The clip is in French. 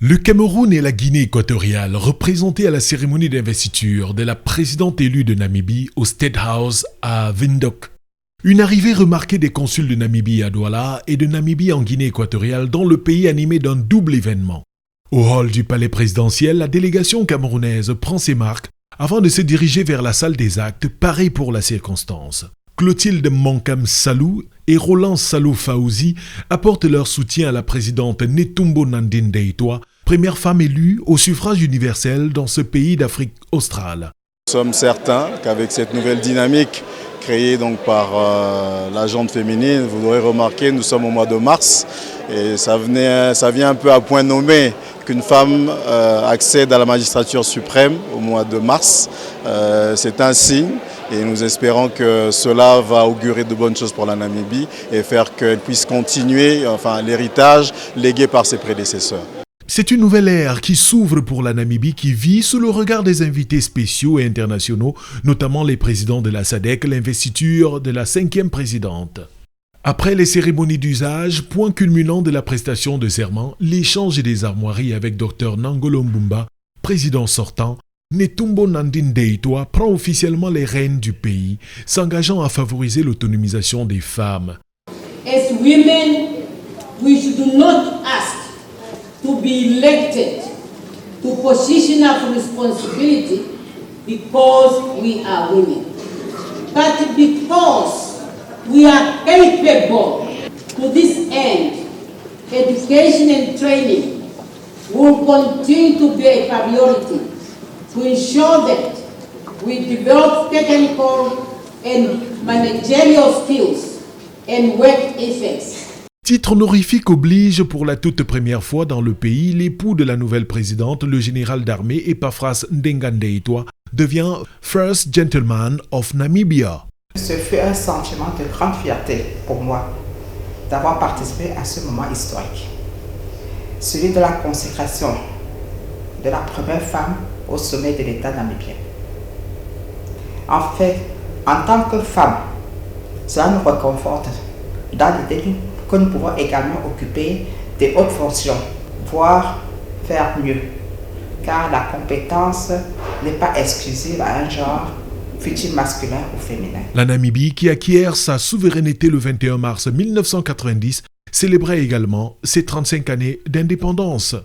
Le Cameroun et la Guinée équatoriale représentés à la cérémonie d'investiture de la présidente élue de Namibie au State House à Windhoek. Une arrivée remarquée des consuls de Namibie à Douala et de Namibie en Guinée équatoriale dans le pays animé d'un double événement. Au hall du palais présidentiel, la délégation camerounaise prend ses marques avant de se diriger vers la salle des actes, parée pour la circonstance. Clotilde Mankam Salou et Roland Salou Faouzi apportent leur soutien à la présidente Netumbo Nandi Ndaitwah, première femme élue au suffrage universel dans ce pays d'Afrique australe. Nous sommes certains qu'avec cette nouvelle dynamique créée donc par la gente féminine, vous l'aurez remarqué, nous sommes au mois de mars et ça vient un peu à point nommé qu'une femme accède à la magistrature suprême au mois de mars. C'est un signe et nous espérons que cela va augurer de bonnes choses pour la Namibie et faire qu'elle puisse continuer l'héritage légué par ses prédécesseurs. C'est une nouvelle ère qui s'ouvre pour la Namibie qui vit sous le regard des invités spéciaux et internationaux, notamment les présidents de la SADC, l'investiture de la 5e présidente. Après les cérémonies d'usage, point culminant de la prestation de serment, l'échange des armoiries avec Dr Nangolo Mbumba, président sortant, Netumbo Nandi Ndaitwah prend officiellement les rênes du pays, s'engageant à favoriser l'autonomisation des femmes. As women, we should not ask to be elected to position of responsibility because we are women, but because we are capable. To this end, education and training will continue to be a priority to ensure that we develop technical and managerial skills and work ethics. Titre honorifique oblige pour la toute première fois dans le pays, l'époux de la nouvelle présidente, le général d'armée Epaphras Ndenga Ndaitwah, devient First Gentleman of Namibia. Ce fut un sentiment de grande fierté pour moi d'avoir participé à ce moment historique. Celui de la consécration de la première femme au sommet de l'État namibien. En fait, en tant que femme, cela nous réconforte dans l'idée que nous pouvons également occuper des hautes fonctions, voire faire mieux, car la compétence n'est pas exclusive à un genre, fut-il masculin ou féminin. La Namibie, qui acquiert sa souveraineté le 21 mars 1990, célébrait également ses 35 années d'indépendance.